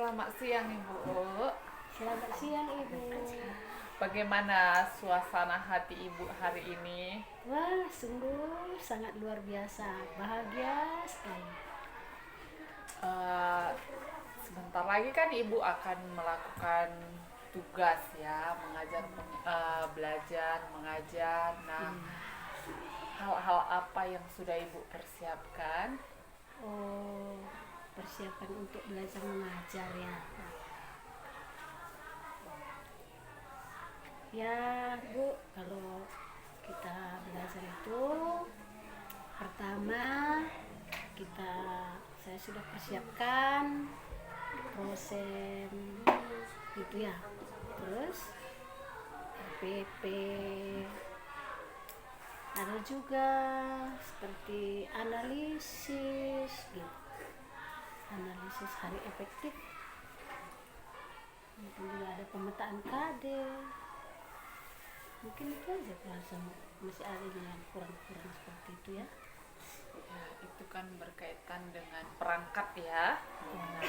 Selamat siang Ibu. Selamat siang Ibu. Bagaimana suasana hati Ibu hari ini? Wah, sungguh sangat luar biasa, bahagia sekali. Eh, Sebentar lagi kan Ibu akan melakukan tugas ya, belajar, mengajar. Nah, hal-hal apa yang sudah Ibu persiapkan? Oh, persiapan untuk belajar mengajar ya. Ya Bu, kalau kita belajar itu pertama saya sudah persiapkan proses itu ya. Terus RPP, ada juga seperti analisis gitu, analisis hari efektif, mungkin juga ada pemetaan KD, mungkin itu aja bahasa, masih ada yang kurang-kurang seperti itu ya. Ya, itu kan berkaitan dengan perangkat ya. Nah,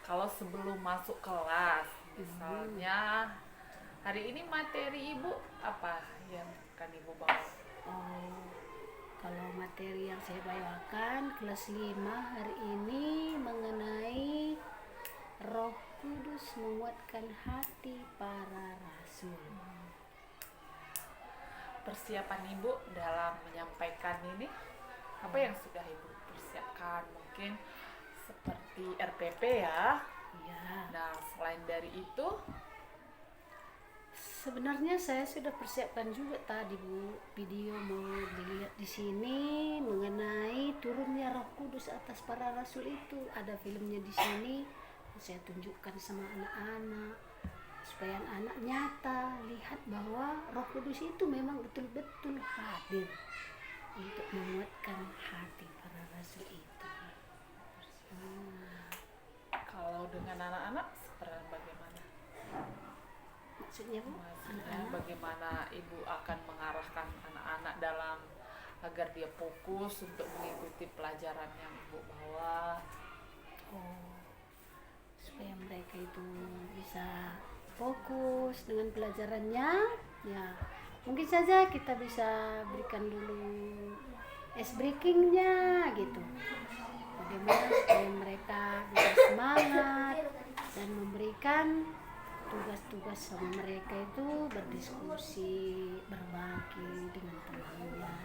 kalau sebelum masuk kelas, misalnya hari ini materi Ibu apa yang akan Ibu bawa? Oh, kalau materi yang saya bawakan kelas 5 hari ini mengenai Roh Kudus menguatkan hati para rasul. Persiapan Ibu dalam menyampaikan ini, apa yang sudah Ibu persiapkan? Mungkin seperti RPP ya. Iya. Nah, selain dari itu, Sebenarnya saya sudah persiapkan juga tadi Bu, video mau dilihat di sini mengenai turunnya Roh Kudus atas para rasul itu. Ada filmnya di sini, saya tunjukkan sama anak-anak supaya anak-anak nyata lihat bahwa Roh Kudus itu memang betul-betul hadir untuk menguatkan hati para rasul itu. kalau dengan anak-anak seperti bagaimana? Maksudnya Bu, Maksudnya anak-anak bagaimana Ibu akan mengarahkan anak-anak dalam agar dia fokus untuk mengikuti pelajaran yang Ibu bawa? supaya mereka itu bisa fokus dengan pelajarannya ya, mungkin saja kita bisa berikan dulu ice breakingnya gitu, bagaimana supaya mereka bisa semangat dan memberikan tugas-tugas sama mereka itu berdiskusi, berbagi dengan temannya.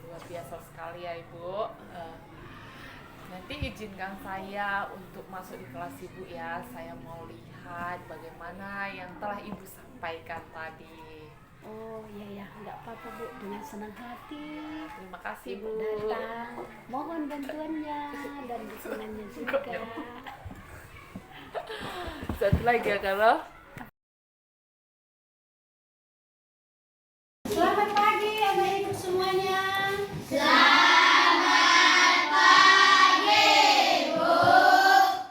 Luar biasa sekali ya Ibu. Nanti izinkan saya untuk masuk di kelas Ibu ya. Saya mau lihat bagaimana yang telah Ibu sampaikan tadi. Oh iya ya, nggak apa-apa Bu, dengan senang hati Terima kasih Ibu Bu. datang, mohon bantuannya dan dukungannya juga. Satu lagi ya kalau Selamat pagi anak ibu semuanya.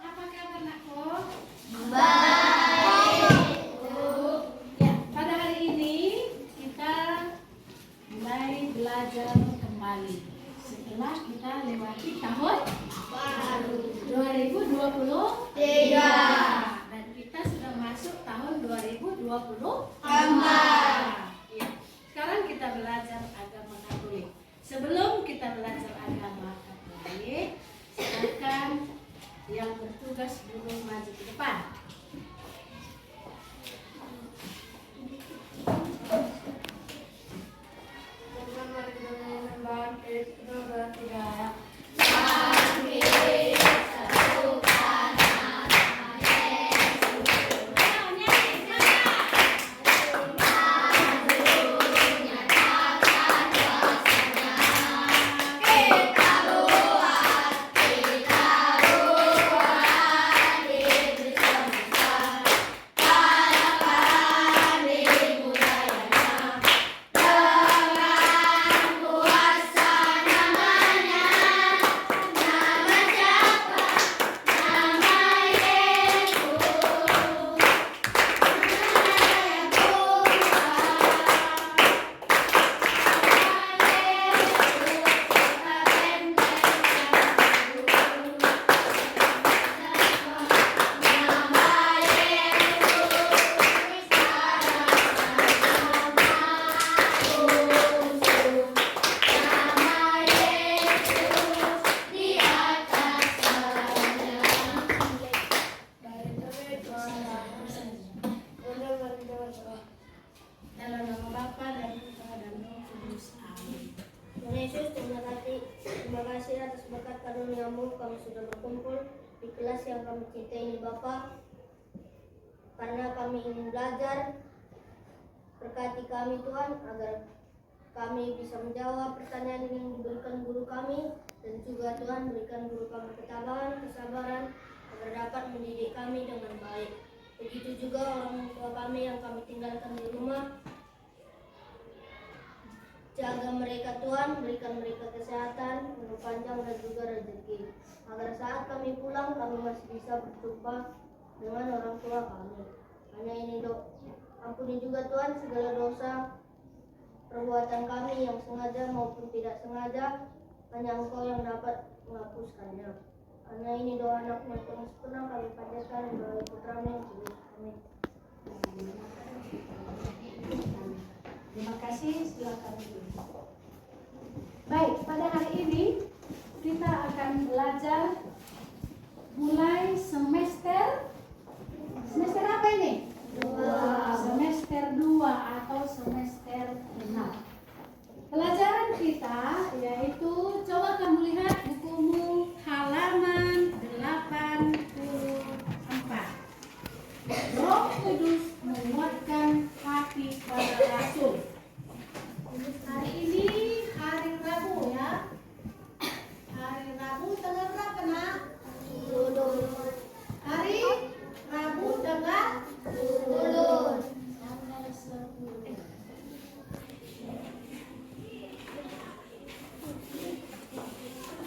Apa kabar nakku? Ya, pada hari ini kita mulai belajar kembali setelah kita lewati tahun baru 2023 dan kita sudah masuk tahun 2024. Ya. Sekarang kita belajar agama Katolik. Sebelum kita belajar agama Katolik, silakan yang bertugas dulu maju ke depan. di kelas yang kami cintai ini Bapak, karena kami ingin belajar. Berkati kami Tuhan, agar kami bisa menjawab pertanyaan yang diberikan guru kami, dan juga Tuhan berikan guru kami ketabahan, kesabaran, agar dapat mendidik kami dengan baik. Begitu juga orang tua kami yang kami tinggalkan di rumah. Jaga mereka Tuhan, berikan mereka kesehatan, umur panjang dan juga rezeki. Agar saat kami pulang, kami masih bisa berjumpa dengan orang tua kami. Hanya ini ampuni juga Tuhan segala dosa perbuatan kami yang sengaja maupun tidak sengaja. Hanya Engkau yang dapat menghapuskannya. Hanya ini doa anakmu yang sempurna kami panjatkan melalui putramu yang kudus. Amin. Terima kasih, silakan. Baik, pada hari ini kita akan belajar mulai semester apa ini? 2. Semester 2 atau semester 6. Pelajaran kita yaitu, coba kamu lihat bukumu halaman 84. Roh Kudus menguatkan hati para rasul. Hari ini hari Rabu ya. Hari Rabu tanggal berapa nak? Hari Rabu tanggal 10.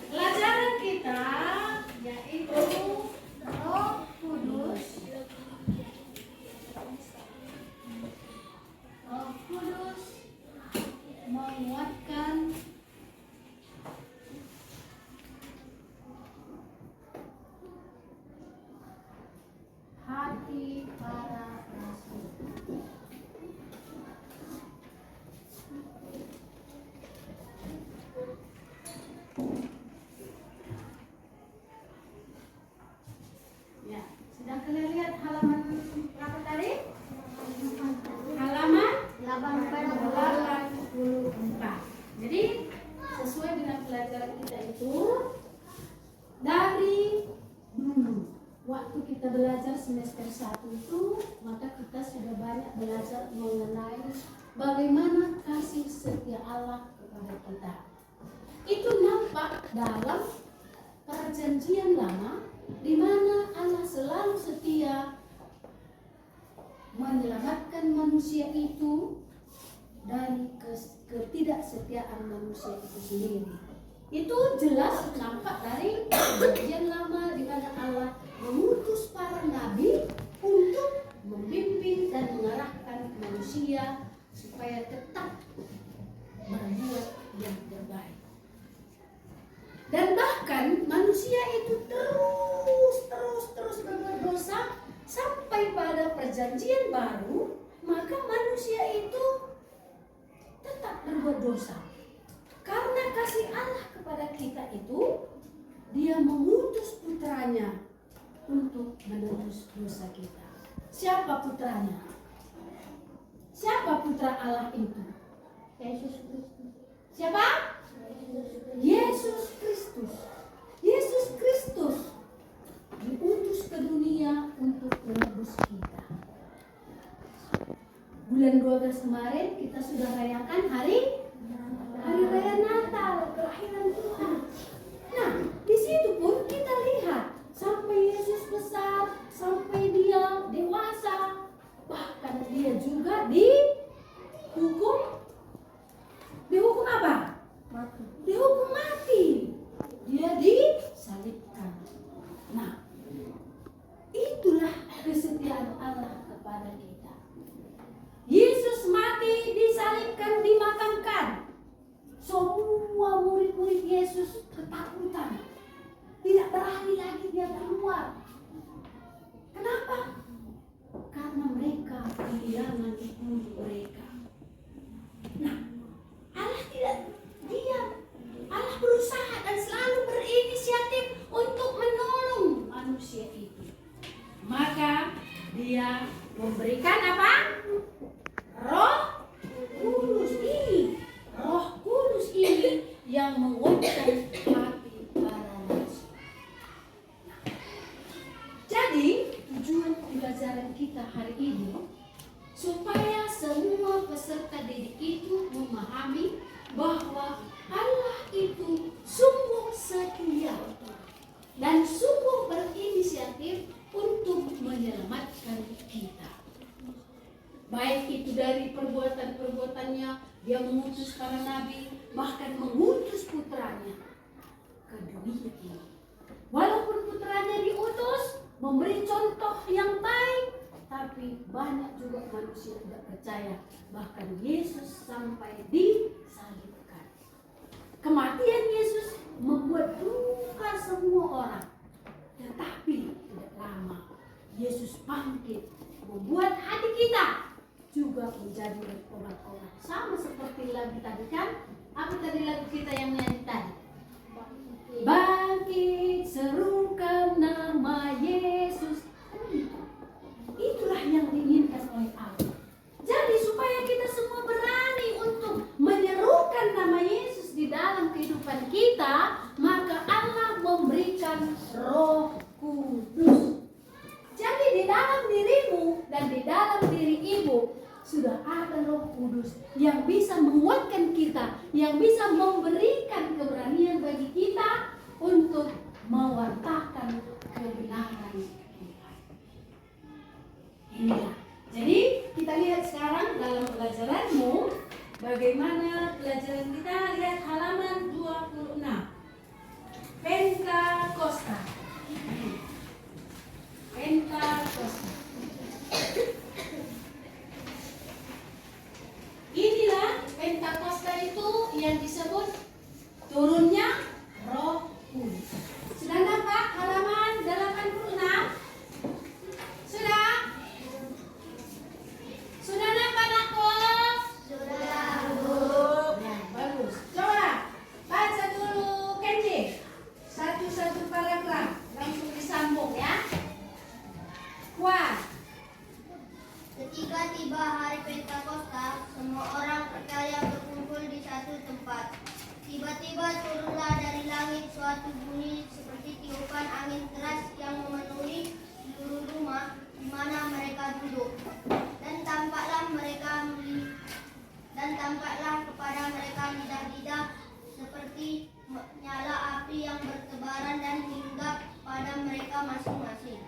Pelajaran kita yaitu Roh Kudus. Roh Kudus menguatkan hati para rasul. Ya, sudah kalian lihat halaman berapa tadi? Halaman 84. Jadi sesuai dengan pelajaran kita itu, dari dulu waktu kita belajar semester 1 itu, maka kita sudah banyak belajar mengenai bagaimana kasih setia Allah kepada kita. Itu nampak dalam perjanjian lama, di mana Allah selalu setia menyelamatkan manusia itu dari ketidaksetiaan manusia itu sendiri. Itu jelas nampak dari perjanjian lama, di mana Allah mengutus para nabi untuk membimbing dan mengarahkan manusia supaya tetap berbuat yang terbaik. Dan bahkan manusia itu terus berbuat dosa sampai pada perjanjian baru, maka manusia itu tetap berbuat dosa. Karena kasih Allah kepada kita itu, Dia mengutus putranya untuk menebus dosa kita. Siapa putranya? Siapa putra Allah itu? Yesus Kristus. Siapa? Yesus Kristus. Yesus Kristus diutus ke dunia untuk menebus kita. Bulan 12 kemarin kita sudah rayakan hari raya Natal, kelahiran Tuhan. Nah, di situ pun kita lihat sampai Yesus besar, sampai Dia dewasa, bahkan Dia juga dihukum apa? Mati. Dihukum mati. Dia disalibkan. Nah, itulah kesetiaan Allah kepada kita. Yesus mati, disalibkan, dimakamkan. Semua murid-murid Yesus ketakutan. Tidak berani lagi dia keluar. Kenapa? Karena mereka kehilangan ibu mereka. Nah, Allah tidak diam. Allah berusaha dan selalu berinisiatif untuk menolong manusia itu. Maka Dia memberikan apa? Roh Kudus ini. Roh Kudus ini yang menguatkan hati para manusia. baik itu dari perbuatan-perbuatannya, dia mengutus para nabi, bahkan mengutus putranya ke dunia ini. Walaupun putranya diutus, memberi contoh yang baik, tapi banyak juga manusia tidak percaya. Bahkan Yesus sampai disalibkan. Kematian Yesus membuat duka semua orang. Tetapi tidak lama Yesus bangkit, membuat hati kita juga menjadi berkobar-kobar. Sama seperti lagu tadi kan? Apa tadi lagu kita yang nyanyi tadi? Bangkit, serukan nama Yesus. Itulah yang diinginkan oleh Allah. Jadi supaya kita semua berani untuk menyerukan nama Yesus di dalam kehidupan kita, maka Allah memberikan Roh Kudus. Jadi di dalam dirimu dan di dalam diri ibu sudah ada Roh Kudus yang bisa menguatkan kita, yang bisa memberikan keberanian bagi kita untuk mewartakan kebenaran Tuhan. Inilah. Jadi kita lihat sekarang dalam pelajaranmu bagaimana pelajaran kita. Lihat halaman 26. Pentakosta. Pentakosta. Inilah Pentakosta itu yang disebut turunnya Roh Kudus. Sudah nampak halaman 86? Sudah? Sudah nampak anakku? Sudah. Nah, bagus. Coba baca dulu Kenji. Satu-satu paragraf langsung disambung ya. Wah. Ketika tiba hari Pentakosta, semua orang percaya berkumpul di satu tempat. Tiba-tiba turunlah dari langit suatu bunyi seperti tiupan angin keras yang memenuhi seluruh rumah di mana mereka duduk. Dan tampaklah kepada mereka lidah-lidah seperti nyala api yang bertebaran dan hinggap pada mereka masing-masing.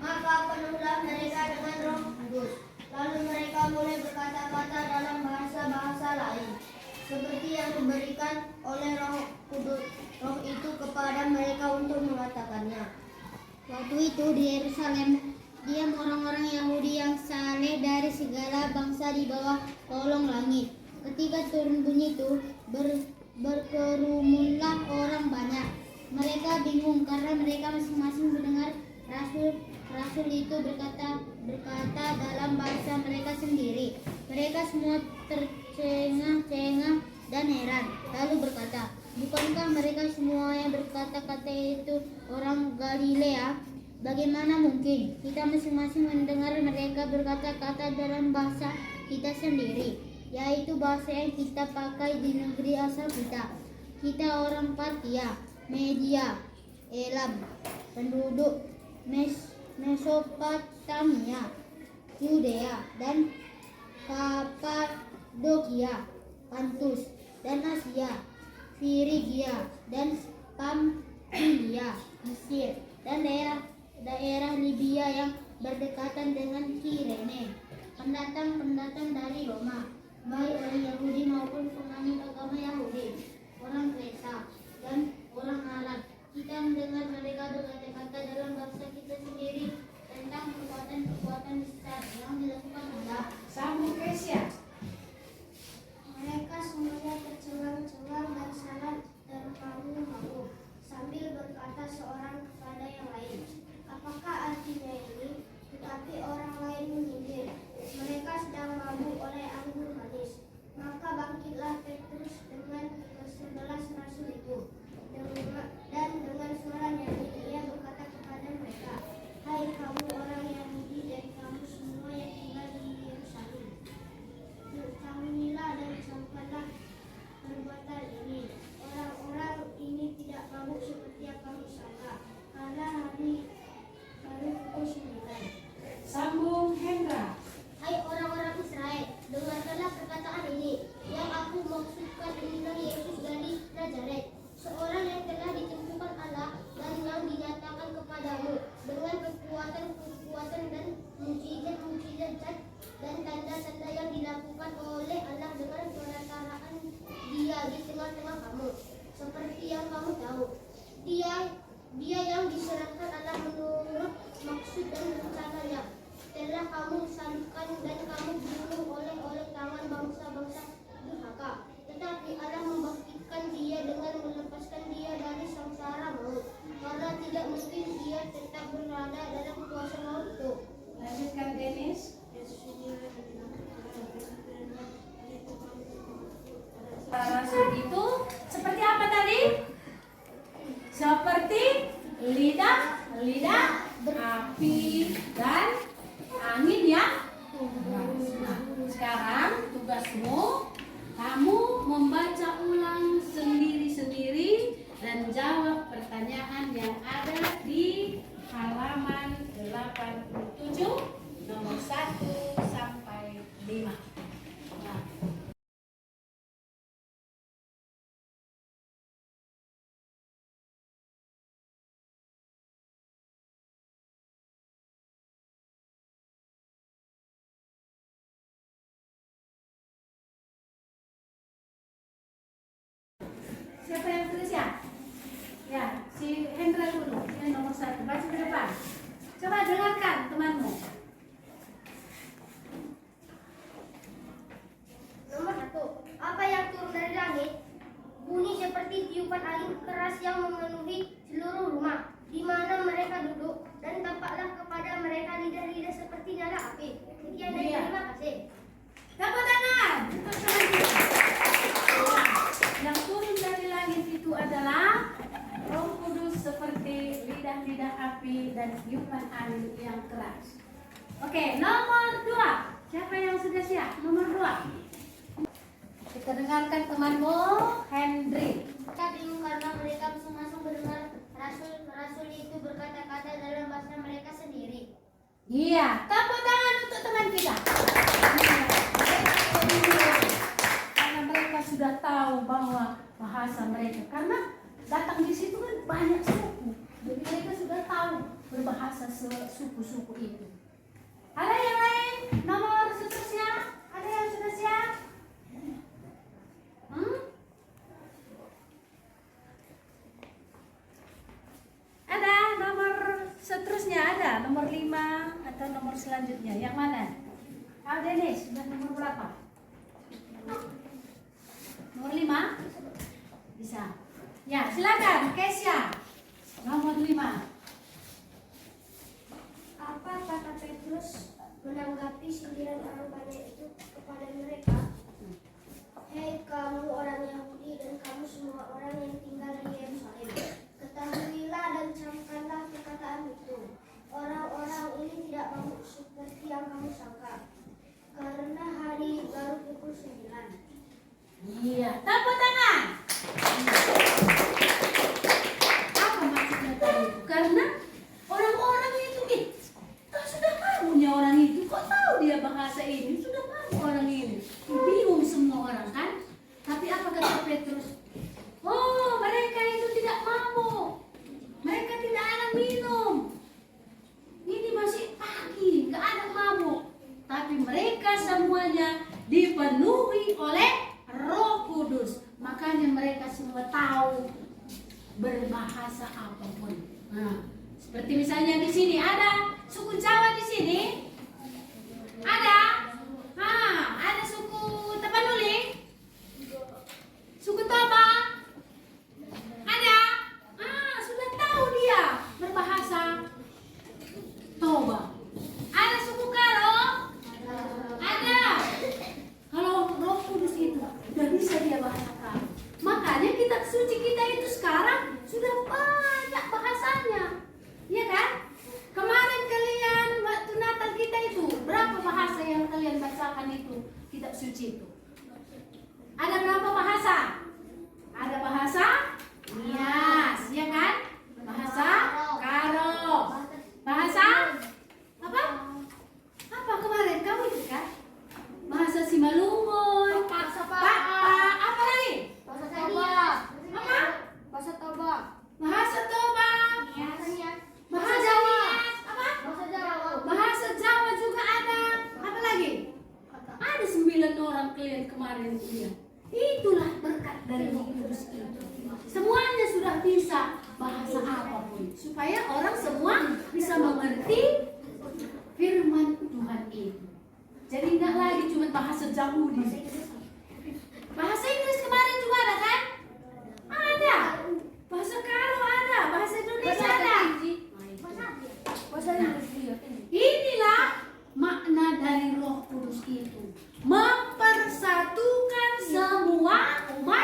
Maka penuhlah mereka dengan Roh Kudus. Lalu mereka mulai berkata-kata dalam bahasa-bahasa lain, seperti yang diberikan oleh Roh Kudus, Roh itu kepada mereka untuk mengatakannya. Waktu itu di Yerusalem diam orang-orang Yahudi yang saleh dari segala bangsa di bawah kolong langit. Ketika turun bunyi itu, berkerumunlah orang banyak. Mereka bingung karena mereka masing-masing mendengar Rasul itu berkata dalam bahasa mereka sendiri. Mereka semua tercengah-cengah dan heran. Lalu berkata, bukankah mereka semua yang berkata-kata itu orang Galilea? Bagaimana mungkin kita masing-masing mendengar mereka berkata-kata dalam bahasa kita sendiri, yaitu bahasa yang kita pakai di negeri asal kita. Kita orang Partia, Media, Elam, penduduk Mesopotamia, Yudea dan Kapadokia, Pontus dan Asia, Firigia dan Pamfilia, Mesir dan daerah Libya yang berdekatan dengan Kirene. Pendatang-pendatang dari Roma, baik orang Yahudi maupun penganut agama Yahudi, orang Kreta dan orang Arab. Kita mendengar mereka berkata-kata dalam bahasa kita sendiri tentang perbuatan-perbuatan besar yang dilakukan Allah. Sambung Kesia. Mereka semuanya tercengang-cengang dan sangat terharu-haru sambil berkata seorang kepada yang lain, apakah artinya ini? Tetapi orang lain menyindir, mereka sedang mabuk oleh anggur manis. Maka bangkitlah Petrus dengan ke-11 rasul itu, dan dengan suara nyaring ia berkata kepada mereka, hai kamu orang Yahudi dan kamu semua yang para rasul itu seperti apa tadi? Seperti lidah api dan angin ya. Nah, sekarang tugasmu kamu membaca ulang sendiri-sendiri dan jawab pertanyaan yang ada di halaman 87 nomor 1 sampai 5. Nah, siapa yang tulis ya? Ya, si Hendra dulu. Ini nomor 1. Baca ke depan. Coba dengarkan temanmu. Nomor 1. Apa yang turun dari langit? Bunyi seperti tiupan angin keras yang memenuhi seluruh rumah di mana mereka duduk, dan tampaklah kepada mereka lidah-lidah seperti nyala api. Sekian dan Iya. terima kasih. Tepuk tangan untuk teman kita. Yang turun dari langit itu adalah Roh Kudus seperti lidah-lidah api dan tiupan angin yang keras. Oke, nomor 2. Siapa yang sudah siap? Nomor 2. Kita dengarkan temanmu, Hendri. Kita bingung karena mereka masing-masing mendengar rasul itu berkata-kata dalam bahasa mereka sendiri. Iya, tepuk tangan untuk teman kita. Karena mereka sudah tahu bahwa bahasa mereka, karena datang di situ kan banyak suku, jadi mereka sudah tahu berbahasa suku-suku itu. Ada yang lain? Nomor seterusnya? Ada yang sudah siap? Ada nomor seterusnya, ada nomor 5 atau nomor selanjutnya. Yang mana? Kak Denis, sudah nomor berapa? Nomor 5? Bisa. Ya, silakan Kesya. Nomor 5. Apa kata Petrus menanggapi sindiran orang banyak itu kepada mereka? Hei kamu orang Yahudi dan kamu semua orang yang tinggal di Yerusalem, ketahuilah dan camkanlah perkataan itu. Orang-orang ini tidak mabuk seperti yang kamu sangka, karena hari baru pukul 9. Iya, tepuk tangan. Apa maksudnya tadi itu? Karena orang-orang itu, kau sudah mabunya orang itu, kok tahu dia bahasa ini? Sudah mabu orang ini. Bingung semua orang kan? Tapi apa kata Petrus? Oh, mereka itu tidak mabuk. Mereka tidak ada minum. Ini masih pagi, nggak ada mabuk. Tapi mereka semuanya dipenuhi oleh Roh Kudus. Makanya mereka semua tahu berbahasa apapun. Nah, seperti misalnya di sini ada suku Jawa di sini. Ada? Ada suku Tapanuli? Suku Toba? Ada? Sudah tahu dia berbahasa Toba. Ada suku Karo? Ada. Kalau Roh Kudus itu udah bisa dia bahasa Karo. Makanya kitab suci kita itu sekarang sudah banyak bahasanya. Iya kan? Kemarin kalian waktu Natal kita itu berapa bahasa yang kalian bacakan itu kitab suci itu? Ada berapa bahasa? Ada bahasa Nias, ya kan? Bahasa Karo. Bahasa apa? Apa kemarin kamu itu kan? Bahasa Simalungun. Bahasa Apa lagi? Bahasa Toba. Apa? Bahasa Toba. Bahasa Toba. Bahasa Nias. Bahasa Nias. Apa? Bahasa Jawa. Bahasa Jawa juga ada. Apa lagi? Ada 9 orang kalian kemarin kuliah. Itulah berkat dari Roh Kudus itu. Semuanya sudah bisa bahasa apapun supaya orang semua bisa mengerti firman Tuhan itu. Jadi enggak lagi cuma bahasa Yahudi. Bahasa Inggris kemarin juga ada kan? Ada. Bahasa Karo ada, bahasa Indonesia ada. Bahasa Inggris. Inilah makna dari Roh Kudus itu, mempersatukan semua umat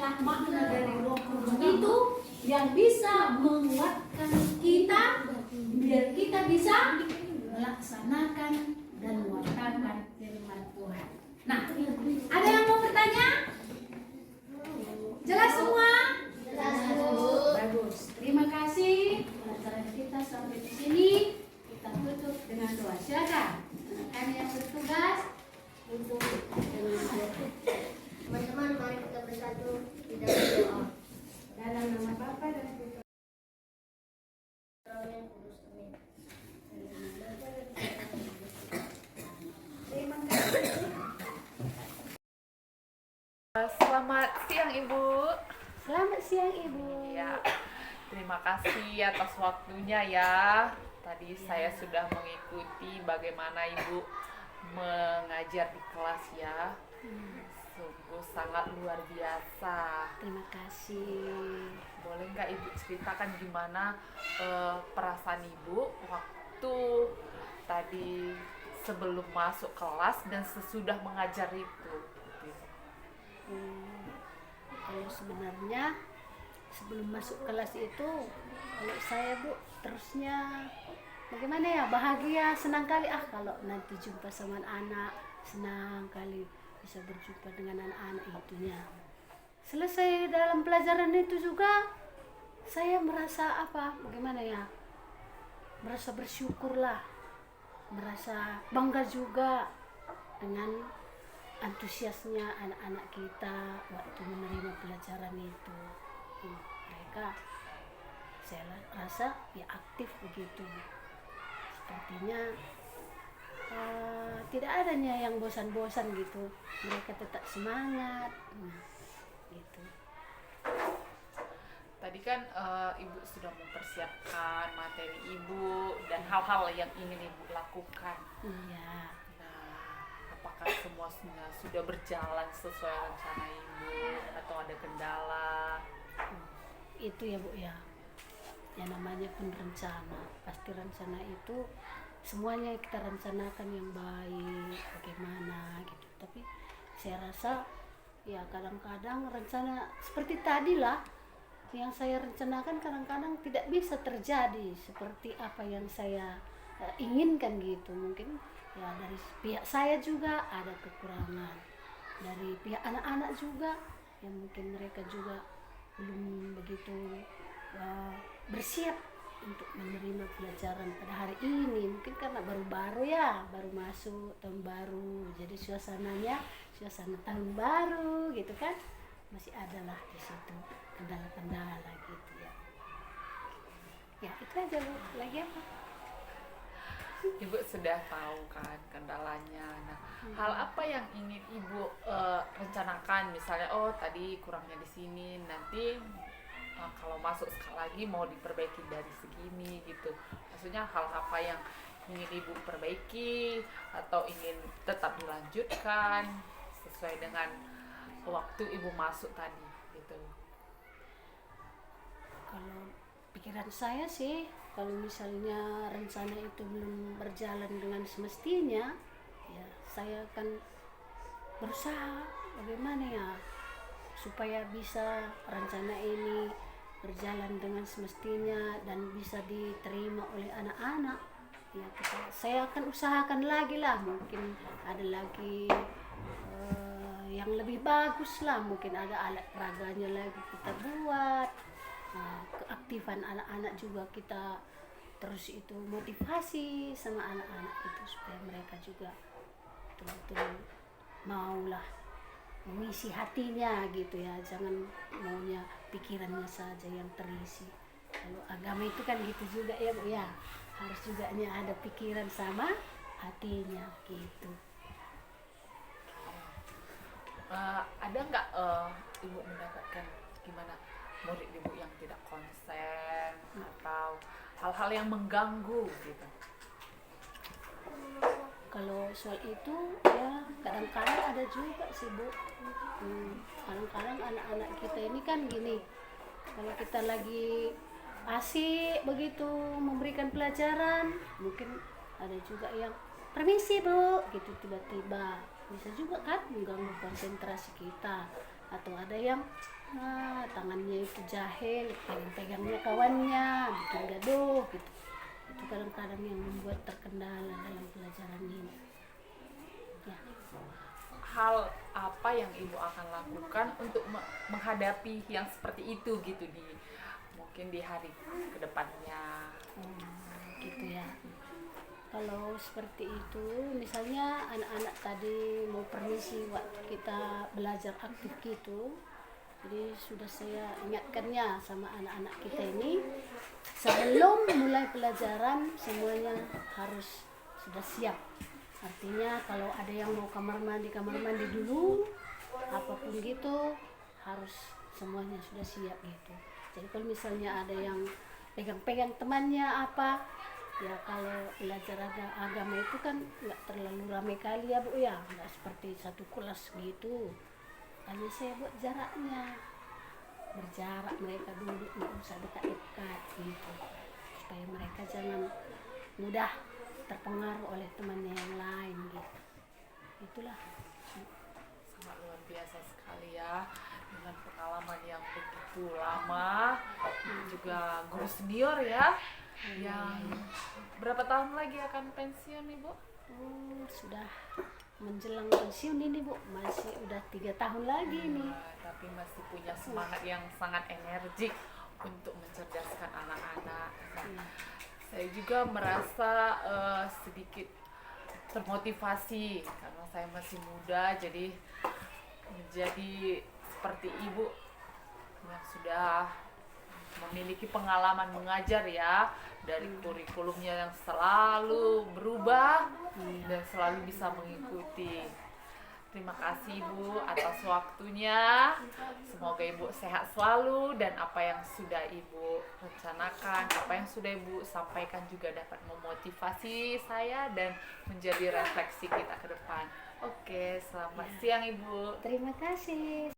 inilah makna dari Roh Kudus itu yang bisa menguatkan kita biar kita bisa melaksanakan dan mewartakan firman Tuhan. Nah, ada yang mau bertanya? Jelas semua? Bagus. Terima kasih. Pelajaran kita sampai di sini. Kita tutup dengan doa. Silakan. Kami yang bertugas untuk Teman-teman, mari kita bersatu di dalam doa. dalam nama Bapa dan Putra. Roh yang Kudus. Amin. Terima kasih. Selamat siang Ibu. Selamat siang Ibu. Ya, terima kasih atas waktunya ya. Tadi saya sudah mengikuti bagaimana Ibu mengajar di kelas ya. Sungguh sangat luar biasa. Terima kasih. Boleh nggak Ibu ceritakan gimana perasaan Ibu waktu tadi sebelum masuk kelas dan sesudah mengajar itu? Kalau sebenarnya sebelum masuk kelas itu, kalau saya Bu terusnya bagaimana ya, bahagia, senang kali kalau nanti jumpa sama anak, senang kali bisa berjumpa dengan anak-anak itunya. Selesai dalam pelajaran itu juga saya merasa bagaimana ya, merasa bersyukurlah, merasa bangga juga dengan antusiasnya anak-anak kita waktu menerima pelajaran itu. Mereka saya rasa ya aktif begitu, sepertinya tidak adanya yang bosan-bosan gitu, mereka tetap semangat gitu. Tadi kan Ibu sudah mempersiapkan materi Ibu dan hal-hal yang ingin Ibu lakukan. Iya. Nah, apakah semua sudah berjalan sesuai rencana Ibu atau ada kendala? Itu ya Bu ya, yang namanya pun rencana, pasti rencana itu semuanya kita rencanakan yang baik bagaimana gitu, tapi saya rasa ya kadang-kadang rencana seperti tadi lah yang saya rencanakan kadang-kadang tidak bisa terjadi seperti apa yang saya inginkan gitu. Mungkin ya dari pihak saya juga ada kekurangan, dari pihak anak-anak juga yang mungkin mereka juga belum begitu bersiap untuk menerima pelajaran pada hari ini, mungkin karena baru-baru ya, baru masuk tahun baru, jadi suasananya suasana tahun baru gitu kan, masih ada lah di situ kendala-kendala gitu ya. Ya itu aja Bu, lagi apa? Ibu sudah tahu kan kendalanya. Nah, hal apa yang ingin Ibu rencanakan? Misalnya, oh tadi kurangnya di sini, nanti kalau masuk sekali lagi mau diperbaiki dari segini gitu. Maksudnya hal apa yang ingin Ibu perbaiki atau ingin tetap dilanjutkan sesuai dengan waktu Ibu masuk tadi gitu. Kalau pikiran saya sih, kalau misalnya rencana itu belum berjalan dengan semestinya, ya saya akan berusaha bagaimana ya supaya bisa rencana ini berjalan dengan semestinya dan bisa diterima oleh anak-anak. Ya saya akan usahakan lagi lah, mungkin ada lagi yang lebih bagus lah, mungkin ada alat peraganya lagi kita buat. Keaktifan anak-anak juga kita terus itu motivasi sama anak-anak itu supaya mereka juga betul-betul maulah mengisi hatinya gitu ya, jangan maunya pikirannya saja yang terisi. Kalau agama itu kan gitu juga ya Bu ya, harus juga ada pikiran sama hatinya gitu. Ada nggak Ibu mendapatkan gimana murid Ibu yang tidak konsen atau hal-hal yang mengganggu gitu? Kalau soal itu ya kadang-kadang ada juga sih Bu. Kadang-kadang anak-anak kita ini kan gini, kalau kita lagi asik begitu memberikan pelajaran, mungkin ada juga yang permisi Bu gitu tiba-tiba, bisa juga kan mengganggu konsentrasi kita. Atau ada yang Nah, tangannya itu jahil, pegang-pegangnya kawannya, bikin gaduh gitu. Itu kadang-kadang yang membuat terkendala dalam pelajaran ini. Ya. Hal apa yang ibu akan lakukan untuk menghadapi yang seperti itu gitu mungkin di hari kedepannya? Gitu ya. Kalau seperti itu, misalnya anak-anak tadi mau permisi waktu kita belajar aktif gitu, jadi sudah saya ingatkannya sama anak-anak kita ini, sebelum mulai pelajaran semuanya harus sudah siap. Artinya kalau ada yang mau kamar mandi dulu, apapun gitu harus semuanya sudah siap gitu. Jadi kalau misalnya ada yang pegang-pegang temannya apa, ya kalau belajar agama itu kan nggak terlalu ramai kali ya Bu ya, nggak seperti satu kelas gitu. Hanya saya buat jaraknya, berjarak, mereka duduk nggak usah dekat-dekat gitu, supaya mereka jangan mudah terpengaruh oleh temannya yang lain gitu. Itulah. Sangat luar biasa sekali ya, dengan pengalaman yang begitu lama, juga guru senior ya, yang berapa tahun lagi akan pensiun ibu? Sudah menjelang pensiun ini Bu, masih udah 3 tahun lagi ini. Tapi masih punya semangat yang sangat energik untuk mencerdaskan anak-anak. Saya juga merasa sedikit termotivasi karena saya masih muda, jadi menjadi seperti ibu yang sudah memiliki pengalaman mengajar ya, dari kurikulumnya yang selalu berubah dan selalu bisa mengikuti. Terima kasih Ibu atas waktunya. Semoga Ibu sehat selalu dan apa yang sudah Ibu rencanakan, apa yang sudah Ibu sampaikan juga dapat memotivasi saya dan menjadi refleksi kita ke depan. Oke, selamat siang Ibu. Terima kasih.